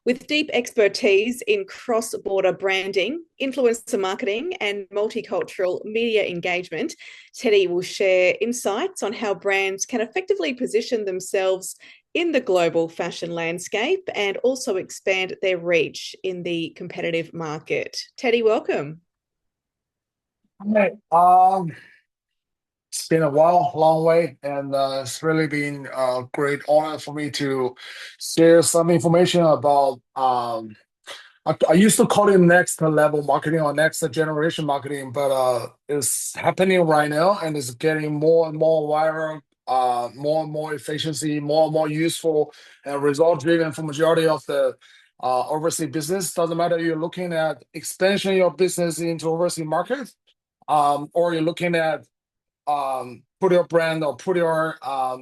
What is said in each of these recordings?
With deep expertise in cross-border branding, influencer marketing, and multicultural media engagement, Teddy will share insights on how brands can effectively position themselves in the global fashion landscape and also expand their reach in the competitive market. Teddy, welcome. Hey, it's been a while, long way, and it's really been a great honor for me to share some information about. I used to call it next level marketing or next generation marketing, but it's happening right now, and it's getting more and more viral, more and more efficiency, more and more useful, and result driven for majority of the overseas business. Doesn't matter you're looking at expansion of your business into overseas markets, or you're looking at put your brand or put your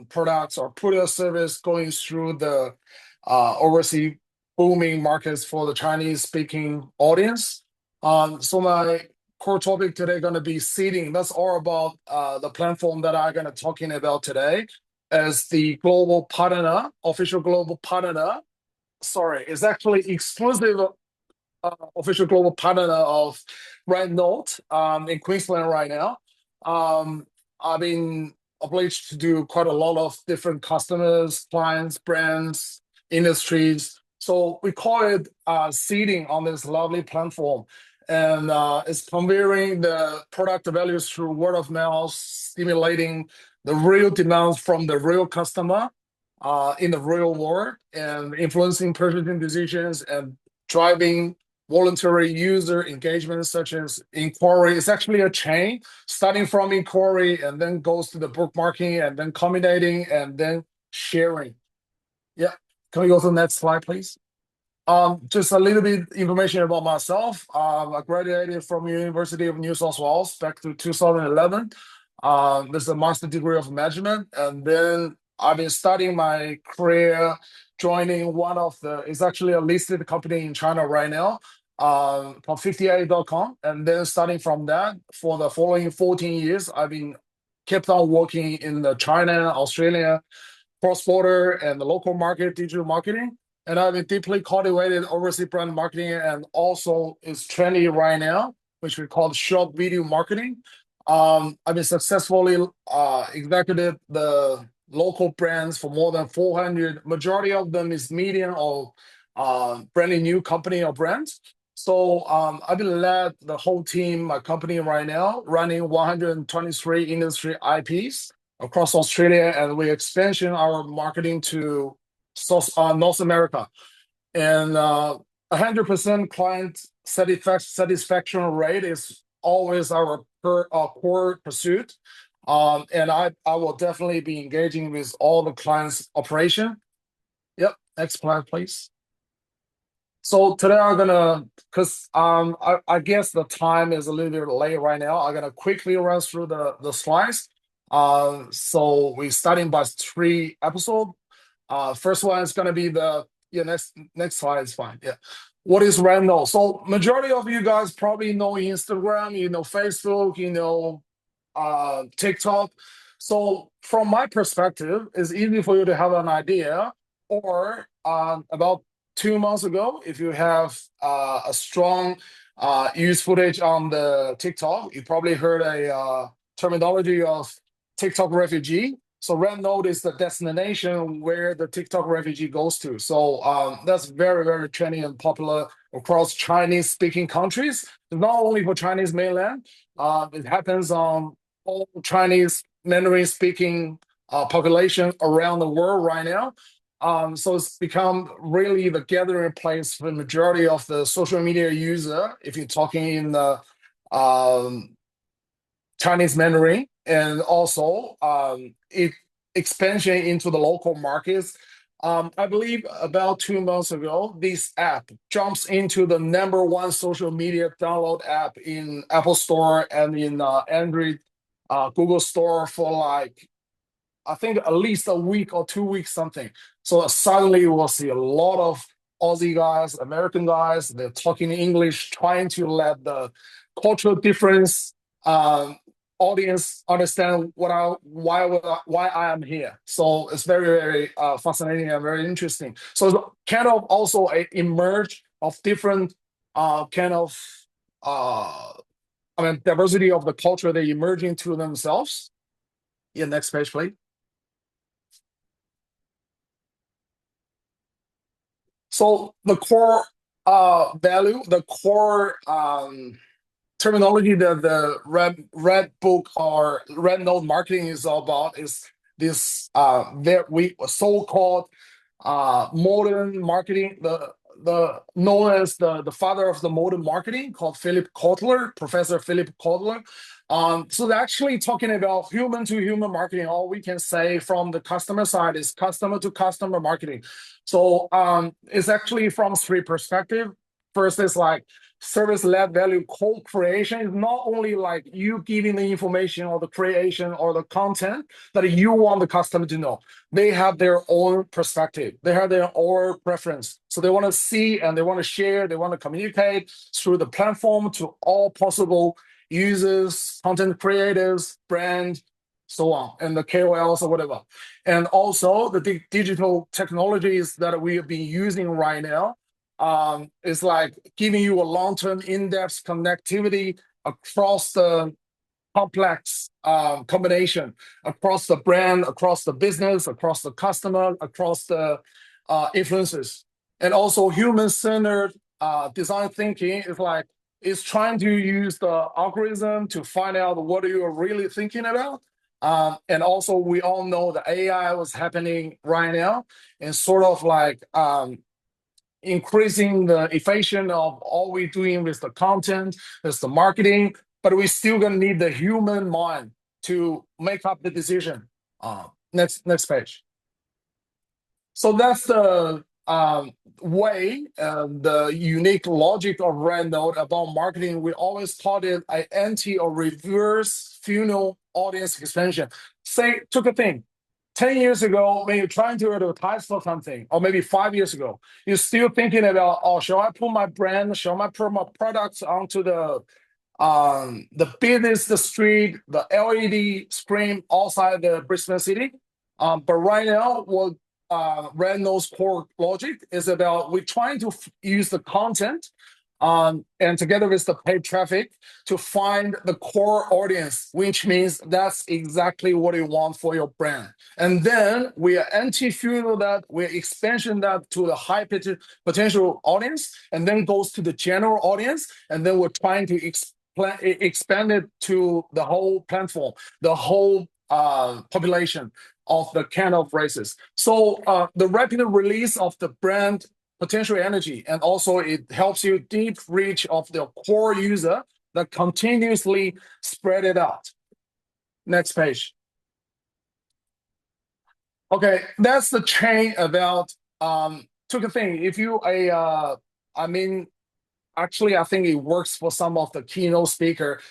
products or put your service going through the overseas booming markets for the Chinese speaking audience. So my core topic today going to be seeding. That's all about the platform that I'm going to talking about today as the global partner, official global partner. Sorry, it's actually exclusive official global partner of Note in Queensland right now. I've been obliged to do quite a lot of different customers, clients, brands, industries. So we call it seeding on this lovely platform. And it's conveying the product values through word of mouth, stimulating the real demands from the real customer in the real world, and influencing purchasing decisions and driving voluntary user engagement such as inquiry. It's actually a chain starting from inquiry and then goes to the bookmarking and then commenting and then sharing. Yeah, can we go to the next slide, please? Just a little bit information about myself. I graduated from University of New South Wales back to 2011. This is a master degree of management, and then I've been studying my career, joining one of it's actually a listed company in China right now, called 58.com. And then starting from that, for the following 14 years, I've been kept on working in the China, Australia, cross-border and the local market, digital marketing. And I've been deeply cultivated overseas brand marketing, and also is trendy right now, which we call short video marketing. I've been successfully executed the local brands for more than 400. Majority of them is medium or brand new company or brands. So I've been led the whole team, my company right now, running 123 industry IPs across Australia, and we expansion our marketing to North America. And 100% client satisfaction rate is always our core pursuit. And I will definitely be engaging with all the clients' operation. Yep, next slide, please. So today I'm gonna, because I guess the time is a little bit late right now. I'm gonna quickly run through the slides. So we're starting by 3 episodes. First one is gonna be next slide is fine. Yeah. What is Randall? So majority of you guys probably know Instagram, you know Facebook, you know TikTok. So from my perspective, it's easy for you to have an idea. Or about 2 months ago, if you have a strong use footage on the TikTok, you probably heard a terminology of TikTok refugee. So Red Node is the destination where the TikTok refugee goes to. So that's very, very trendy and popular across Chinese-speaking countries. Not only for Chinese mainland, it happens on all Chinese Mandarin-speaking population around the world right now. So it's become really the gathering place for the majority of the social media user, if you're talking in the Chinese Mandarin, and also it expansion into the local markets. I believe about 2 months ago, this app jumps into the #1 social media download app in Apple Store and in Android Google Store for like, I think at least a week or 2 weeks something. So suddenly we'll see a lot of Aussie guys, American guys, they're talking English, trying to let the cultural difference audience understand why I am here. So it's very, very fascinating and very interesting. So it's kind of also a emerge of different kind of diversity of the culture they emerging to themselves. Yeah, next page, please. So the core value, the core terminology that the red book or red note marketing is all about is this we so-called modern marketing, the known as the father of the modern marketing, called Professor Philip Kotler. So they're actually talking about human to human marketing. All we can say from the customer side is customer to customer marketing. So it's actually from three perspectives. First is like service-led value co-creation is not only like you giving the information or the creation or the content that you want the customer to know. They have their own perspective. They have their own preference. So they want to see and they want to share, they want to communicate through the platform to all possible users, content creators, brand, so on, and the KOLs or whatever. And also the digital technologies that we have been using right now is like giving you a long-term in-depth connectivity across the complex combination, across the brand, across the business, across the customer, across the influencers. And also human-centered design thinking is trying to use the algorithm to find out what you are really thinking about. And also we all know the AI was happening right now and sort of like increasing the efficiency of all we're doing with the content, with the marketing, but we still gonna need the human mind to make up the decision. Next page. So that's the way, the unique logic of Red Note about marketing. We always called it an anti or reverse funnel audience expansion. Say, took a thing. 10 years ago, when you're trying to advertise for something, or maybe 5 years ago, you're still thinking about, oh, shall I put my brand, shall I put my products onto the business, the street, the LED screen outside the Brisbane city? But right now, what Red Note's core logic is about, we're trying to use the content and together with the paid traffic to find the core audience, which means that's exactly what you want for your brand. And then we are anti-funnel that, we expansion that to the high potential audience, and then goes to the general audience, and then we're trying to expand it to the whole platform, the whole population of the kind of races. So the rapid release of the brand potential energy, and also it helps you deep reach of the core user that continuously spread it out. Next page. Okay, that's the chain about took a thing. If you actually I think it works for some of the keynote speaker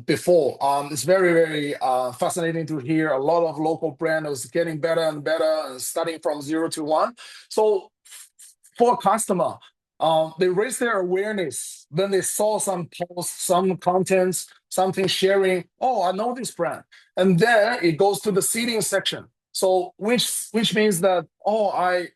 before. It's very, very fascinating to hear a lot of local brands getting better and better and starting from 0 to 1. So for a customer, they raise their awareness when they saw some posts, some contents, something sharing. Oh, I know this brand, and then it goes to the seeding section. So which means that, oh, I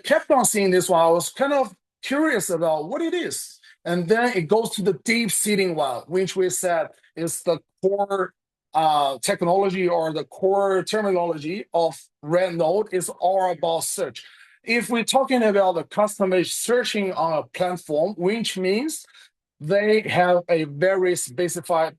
kept on seeing this one. I was kind of curious about what it is, and then it goes to the deep seeding one, which we said is the core technology or the core terminology of Red Note is all about search. If we're talking about the customer searching on a platform, which means they have a very specified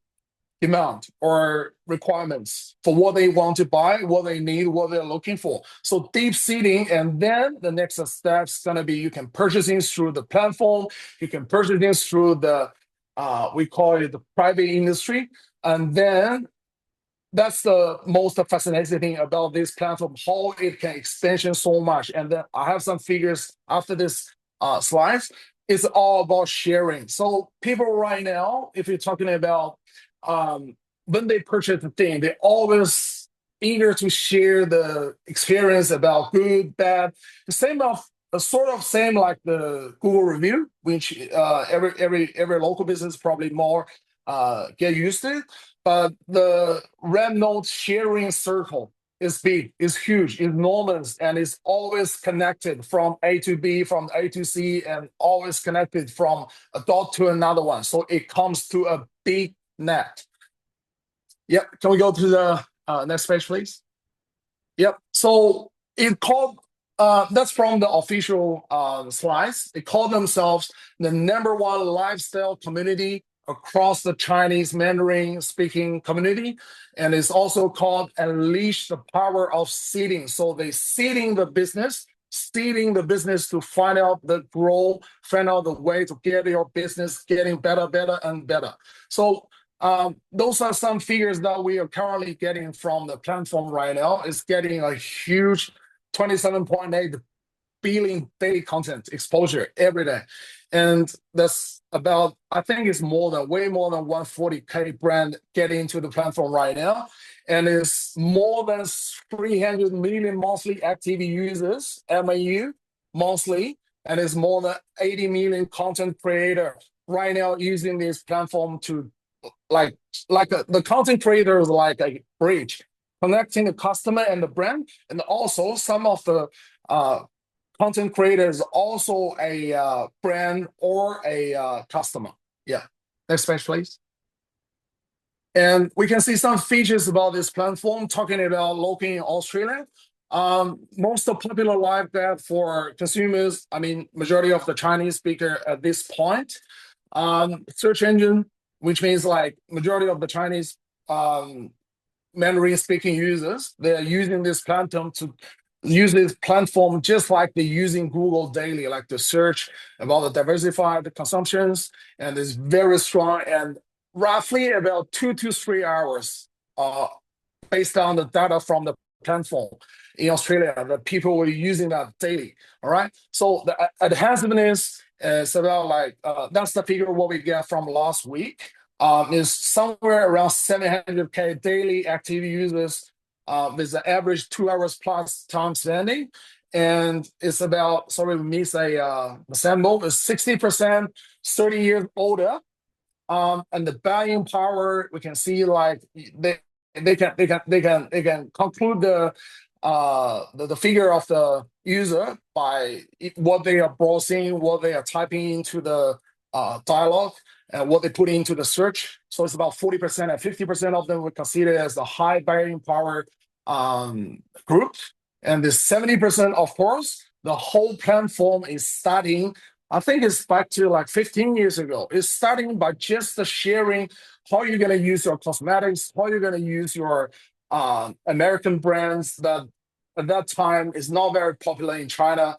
demand or requirements for what they want to buy, what they need, what they're looking for. So deep seeding, and then the next step is going to be you can purchasing through the platform, you can purchasing through the, we call it the private industry, and then that's the most fascinating thing about this platform, how it can expansion so much. And then I have some figures after this slides. It's all about sharing. So people right now, if you're talking about when they purchase the thing, they always eager to share the experience about good, bad. The same of sort of same like the Google review, which every local business probably more get used to it. But the red note sharing circle is big, is huge, enormous, and is always connected from A to B, from A to C, and always connected from a dot to another one. So it comes to a big net. Yep. Can we go to the next page, please? Yep. So it called, that's from the official slides. They call themselves the #1 lifestyle community across the Chinese Mandarin speaking community. And it's also called Unleash the Power of Seeding. So they seeding the business to find out the growth, find out the way to get your business getting better, better, and better. So those are some figures that we are currently getting from the platform right now. It's getting a huge 27.8 billion daily content exposure every day. And that's about, I think it's way more than 140K brand getting into the platform right now. And it's more than 300 million monthly active users, MAU, monthly. And it's more than 80 million content creator right now using this platform to the content creator is like a bridge connecting the customer and the brand, and also some of the content creators also a brand or a customer. Yeah, next page, please. And we can see some features about this platform talking about local in Australia. Most of popular live that for consumers, I mean, majority of the Chinese speaker at this point. Search engine, which means like majority of the Chinese Mandarin speaking users, they're using this platform to use this platform just like they're using Google daily, like to search about the diversified consumptions, and it's very strong and roughly about 2 to 3 hours based on the data from the platform in Australia, that people were using that daily. All right. So the enhancement is about like that's the figure what we get from last week. Is somewhere around 700K daily active users with an average 2 hours plus time spending. And it's about, sorry, we missed a sample, is 60% 30 years older. And the buying power, we can see like they can conclude the figure of the user by what they are browsing, what they are typing into the dialogue, and what they put into the search. So it's about 40% and 50% of them we consider as the high buying power group. And the 70%, of course, the whole platform is starting, I think it's back to like 15 years ago. It's starting by just the sharing how you're going to use your cosmetics, how you're going to use your American brands that at that time is not very popular in China,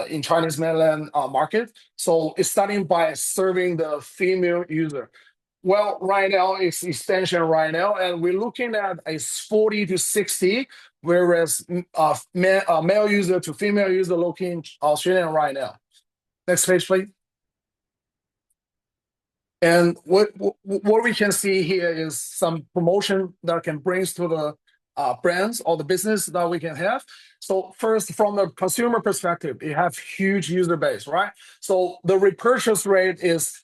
in Chinese mainland market. So it's starting by serving the female user. Well, right now it's extension right now, and we're looking at a 40 to 60, whereas male user to female user looking Australian right now. Next page, please. And what we can see here is some promotion that can bring to the brands or the business that we can have. So first, from the consumer perspective, you have huge user base, right? So the repurchase rate is,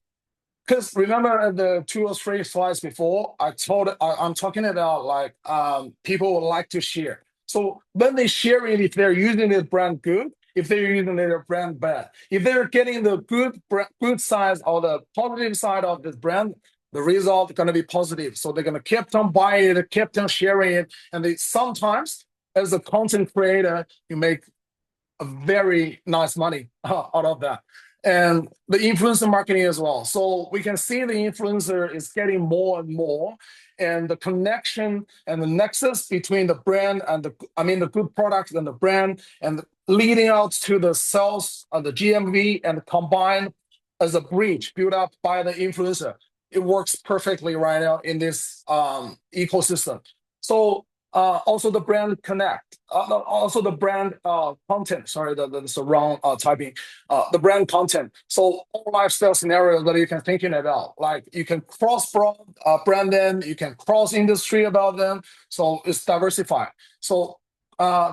because remember the 2 or 3 slides before, I'm talking about like people would like to share. So when they share it, if they're using this brand good, if they're using their brand bad, if they're getting the good side or the positive side of this brand, the result is going to be positive. So they're going to keep on buying it, keep on sharing it, and they sometimes, as a content creator, you make a very nice money out of that. And the influencer marketing as well. So we can see the influencer is getting more and more, and the connection and the nexus between the brand and the good products and the brand, and leading out to the sales of the GMV and combined as a bridge built up by the influencer. It works perfectly right now in this ecosystem. So also the brand connect, also the brand content. Sorry, that's the wrong typing. The brand content. So all lifestyle scenarios that you can thinking about, like you can cross brand them, you can cross industry about them. So it's diversified. So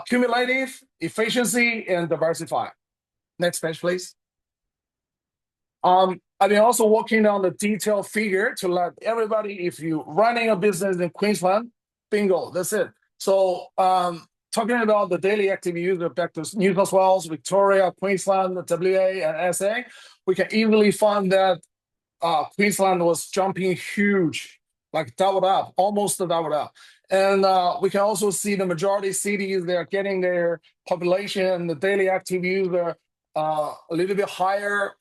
cumulative, efficiency, and diversify. Next page, please. I've been also working on the detailed figure to let everybody, if you're running a business in Queensland, bingo, that's it. So talking about the daily active user back to New South Wales, Victoria, Queensland, WA, and SA, we can easily find that Queensland was jumping huge, like doubled up, almost doubled up. And we can also see the majority cities, they're getting their population, the daily active user a little bit higher,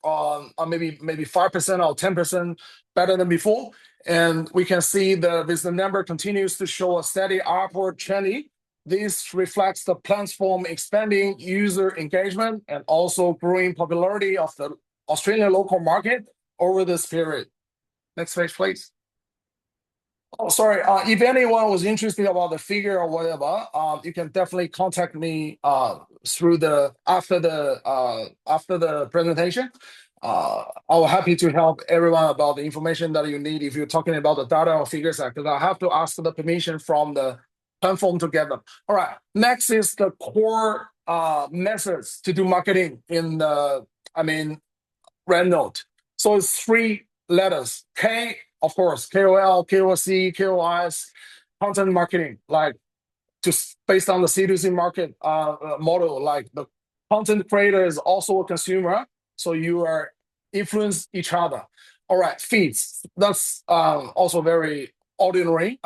maybe 5% or 10% better than before. And we can see the number continues to show a steady upward trend. This reflects the platform expanding user engagement and also growing popularity of the Australian local market over this period. Next page, please. Oh, sorry. If anyone was interested about the figure or whatever, you can definitely contact me through after the presentation. I'm happy to help everyone about the information that you need if you're talking about the data or figures, because I have to ask the permission from the platform to get them. All right. Next is the core methods to do marketing in the, RedNote. So it's 3 letters. K, of course, KOL, KOC, KOIs, content marketing, like just based on the C2C market model, like the content creator is also a consumer, so you are influence each other. All right, feeds, that's also very ordinary.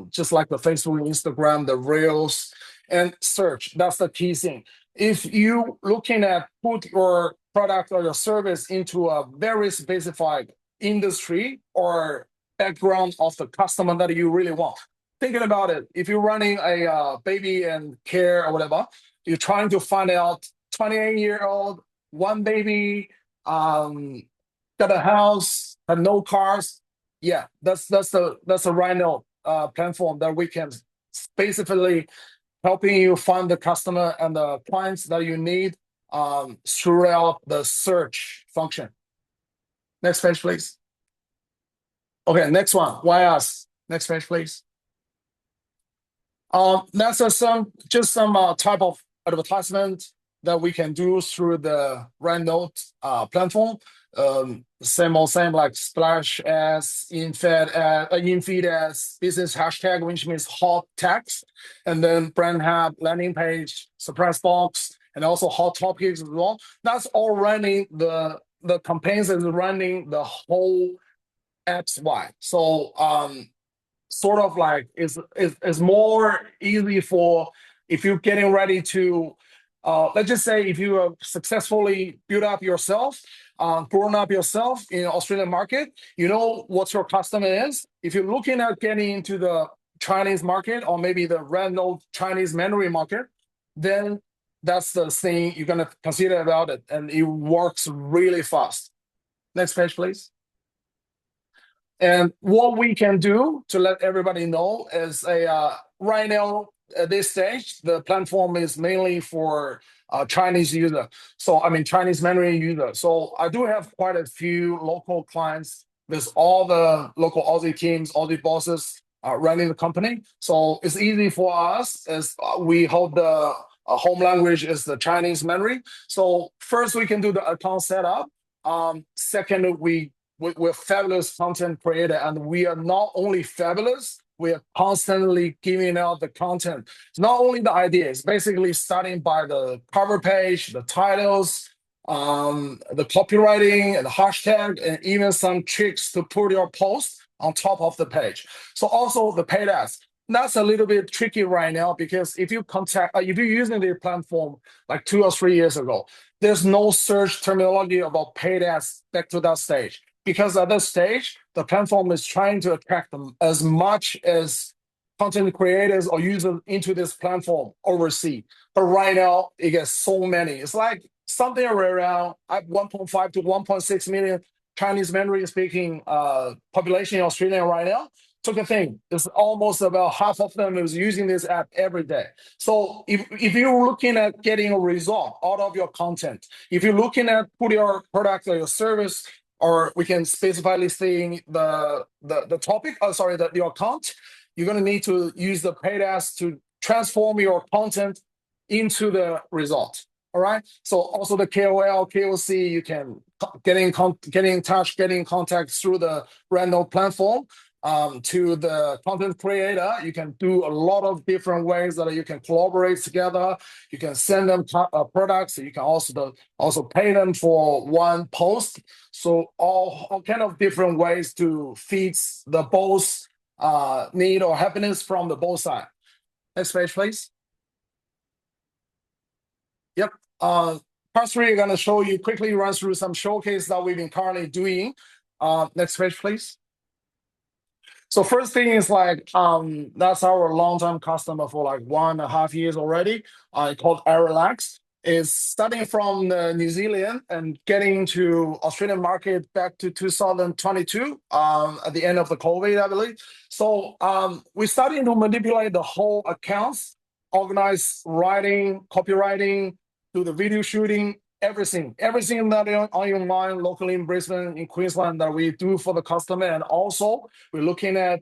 Just like the Facebook, Instagram, the Reels, and search, that's the key thing. If you looking at put your product or your service into a very specified industry or background of the customer that you really want. Thinking about it, if you're running a baby and care or whatever, you're trying to find out 28-year-old, one baby, got a house, have no cars. Yeah, that's the Rhino platform that we can specifically helping you find the customer and the clients that you need throughout the search function. Next page, please. Okay, next one. Why us? Next page, please. That's some type of advertisement that we can do through the RedNote platform. Same like splash ads, in-feed ads, business hashtag, which means hot text, and then brand hub, landing page, surprise box, and also hot topics as well. That's all running the campaigns is running the whole apps wide. So sort of like is more easy for if you're getting ready to let's just say if you have successfully built up yourself, grown up yourself in Australian market, you know what your customer is. If you're looking at getting into the Chinese market or maybe the RedNote Chinese Mandarin market, then that's the thing you're gonna consider about it, and it works really fast. Next page, please. And what we can do to let everybody know is right now at this stage, the platform is mainly for Chinese user. So Chinese Mandarin user. So I do have quite a few local clients with all the local Aussie teams, Aussie bosses running the company. So it's easy for us as we hold the home language is the Chinese Mandarin. So first we can do the account setup. Second, we're fabulous content creator, and we are not only fabulous, we are constantly giving out the content. It's not only the ideas, basically starting by the cover page, the titles, the copywriting and the hashtag, and even some tricks to put your post on top of the page. So also the paid ads. That's a little bit tricky right now because if you're using the platform like 2 or 3 years ago, there's no search terminology about paid ads back to that stage. Because at that stage, the platform is trying to attract them as much as content creators or users into this platform overseas. But right now, it gets so many. It's like something around 1.5 to 1.6 million Chinese Mandarin speaking population in Australia right now. So the thing is almost about half of them is using this app every day. So if you're looking at getting a result out of your content, if you're looking at put your product or your service, or we can specify saying the topic, your account, you're going to need to use the paid ads to transform your content into the result. All right. So also the KOL, KOC, you can get in touch, get in contact through the Randall platform. To the content creator, you can do a lot of different ways that you can collaborate together. You can send them products. You can also pay them for one post. So all kind of different ways to feed the both need or happiness from the both side. Next page, please. Yep. Part three, I'm going to show you quickly run through some showcase that we've been currently doing. Next page, please. So first thing is like that's our long-term customer for like 1.5 years already. Called Airlax. Is starting from New Zealand and getting to Australian market back to 2022 at the end of the COVID, I believe. So we're starting to manipulate the whole accounts, organize writing, copywriting, do the video shooting, everything that on your mind locally in Brisbane, in Queensland that we do for the customer. And also we're looking at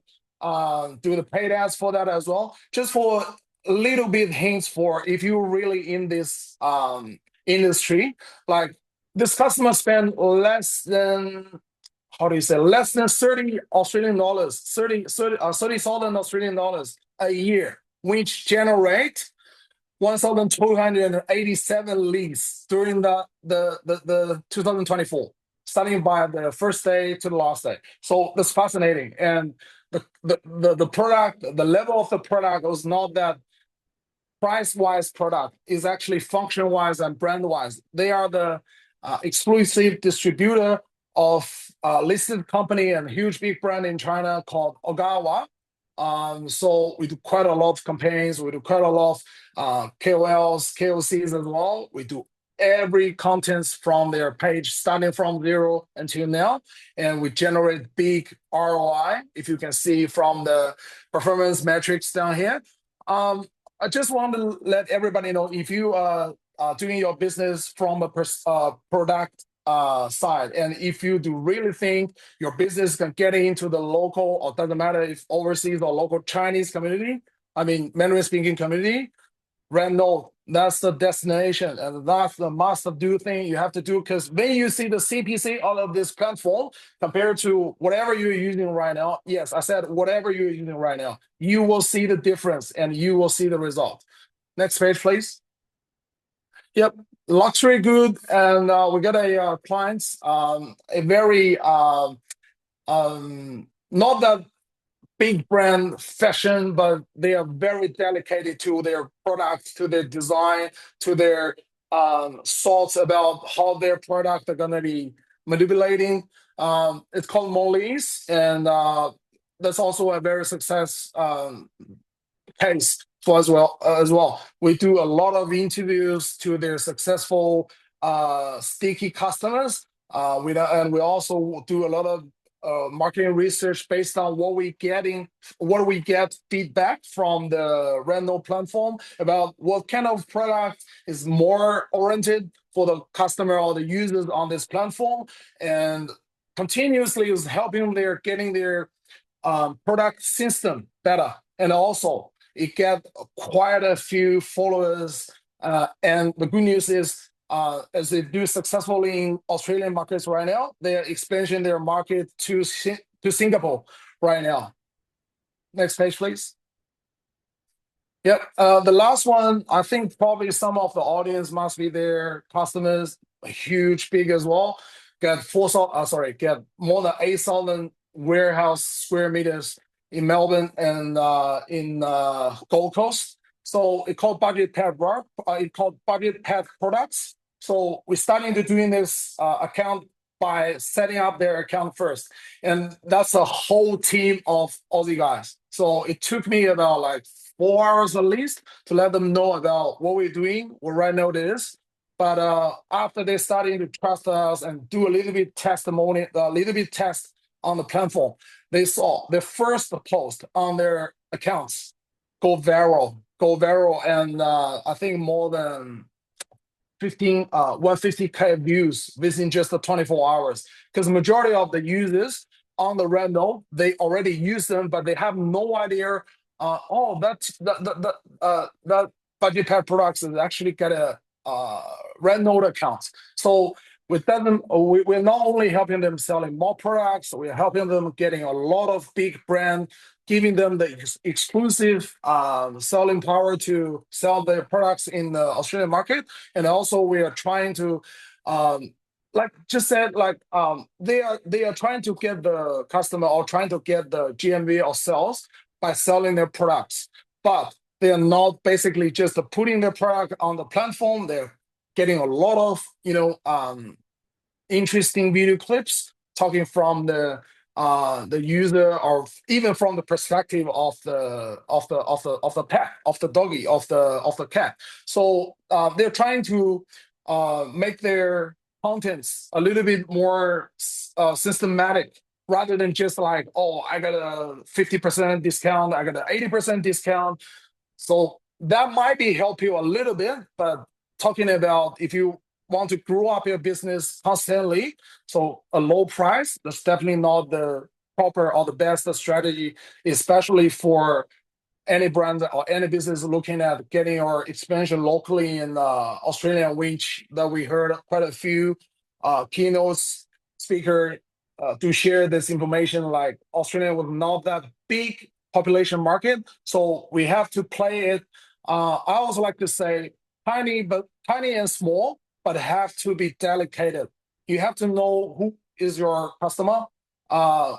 do the paid ads for that as well, just for a little bit hints for if you're really in this industry. Like this customer spend less than, how do you say, less than 30 Australian dollars, 30,000 Australian dollars a year, which generate 1,287 leads during the 2024, starting by the first day to the last day. So that's fascinating. And the product, the level of the product was not that price-wise product, is actually function-wise and brand-wise. They are the exclusive distributor of a listed company and huge big brand in China called Ogawa. So we do quite a lot of campaigns. We do quite a lot of KOLs, KOCs as well. We do every content from their page, starting from zero until now. And we generate big ROI, if you can see from the performance metrics down here. I just want to let everybody know, if you are doing your business from a product side, and if you do really think your business can get into the local, or doesn't matter if overseas or local Chinese community, I mean Mandarin speaking community, Randall, that's the destination, and that's the must-do thing you have to do. Because when you see the CPC out of this platform compared to whatever you're using right now, yes, I said whatever you're using right now, you will see the difference and you will see the result. Next page, please. Yep, luxury good, and we got a clients, a very not that big brand fashion, but they are very dedicated to their product, to their design, to their thoughts about how their product are gonna be manipulating. It's called Molly's, and that's also a very success case for as well. We do a lot of interviews to their successful sticky customers. And we also do a lot of marketing research based on what we get feedback from the Randall platform about what kind of product is more oriented for the customer or the users on this platform, and continuously is helping getting their product system better. And also it get quite a few followers, and the good news is, as they do successfully in Australian markets right now, they're expanding their market to Singapore right now. Next page, please. Yep, the last one, I think probably some of the audience must be their customers, huge, big as well. Get more than 8,000 warehouse square meters in Melbourne and in Gold Coast. So it's called budget pad work. It's called budget pad products. So we're starting to doing this account by setting up their account first, and that's a whole team of Aussie guys. So it took me about like 4 hours at least to let them know about what we're doing, what right now it is. But after they're starting to trust us and do a little bit test on the platform, they saw the first post on their accounts go viral, and I think more than 150K views within just the 24 hours. Because the majority of the users on the Randall, they already use them, but they have no idea. That budget pad products is actually get a red note accounts. So with them, we're not only helping them selling more products, we're helping them getting a lot of big brand, giving them the exclusive selling power to sell their products in the Australian market. And also we are trying to, like just said, they are trying to get the customer or trying to get the GMV or sales by selling their products. But they are not basically just putting their product on the platform. They're getting a lot of interesting video clips talking from the user, or even from the perspective of the pet, of the doggy, of the cat. So they're trying to make their contents a little bit more systematic, rather than just like, oh, I got a 50% discount, I got an 80% discount. So that might be help you a little bit, but talking about if you want to grow up your business constantly, so a low price, that's definitely not the proper or the best strategy, especially for any brand or any business looking at getting our expansion locally in Australia, which that we heard quite a few keynotes speaker to share this information. Like Australia was not that big population market, so we have to play it. I also like to say tiny and small, but have to be dedicated. You have to know who is your customer,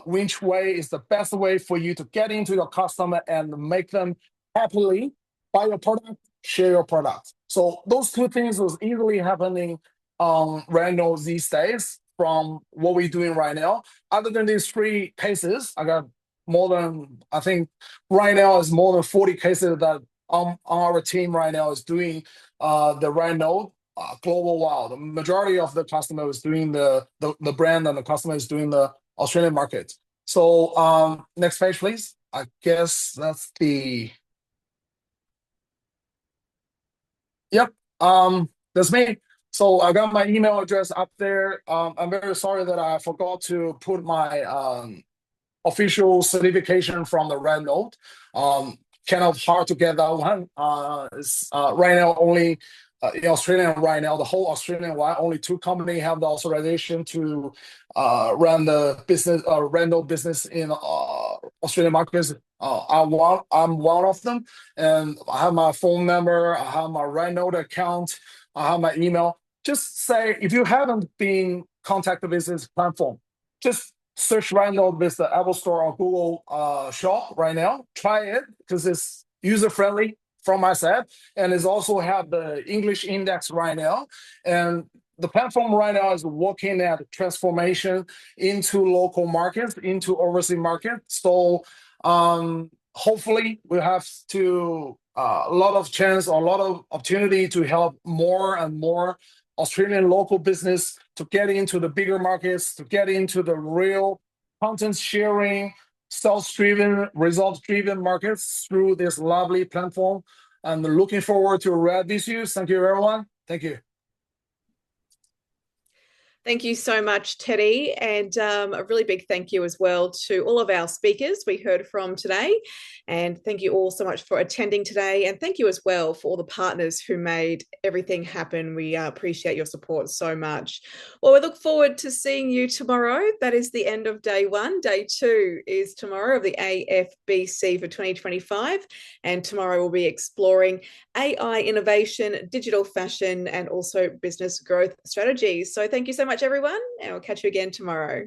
which way is the best way for you to get into your customer and make them happily buy your product, share your product. So those two things was easily happening on Randall these days from what we're doing right now. Other than these 3 cases, I got more than, I think right now is more than 40 cases that on our team right now is doing the Randall global wide. The majority of the customer is doing the brand, and the customer is doing the Australian market. So next page, please. I guess that's the, yep, that's me. So I got my email address up there. I'm very sorry that I forgot to put my official certification from the Red Note. Kind of hard to get that one. It's right now only in Australia right now, the whole Australian wide, only 2 companies have the authorization to run the business, rental business in Australian markets. I'm one of them, and I have my phone number, I have my Reno account, I have my email. Just say if you haven't been contacted with this platform, just search Reno with the Apple Store or Google Shop right now. Try it because it's user friendly from my side, and it's also have the English index right now. And the platform right now is working at transformation into local markets, into overseas markets. So hopefully we have to a lot of chance or a lot of opportunity to help more and more Australian local business to get into the bigger markets, to get into the real content sharing, sales-driven, result-driven markets through this lovely platform. I'm looking forward to read this news. Thank you, everyone. Thank you. Thank you so much, Teddy. And a really big thank you as well to all of our speakers we heard from today. And thank you all so much for attending today. And thank you as well for all the partners who made everything happen. We appreciate your support so much. Well, we look forward to seeing you tomorrow. That is the end of day 1. Day 2 is tomorrow of the AFBC for 2025. And tomorrow we'll be exploring AI innovation, digital fashion, and also business growth strategies. So thank you so much, everyone, and we'll catch you again tomorrow.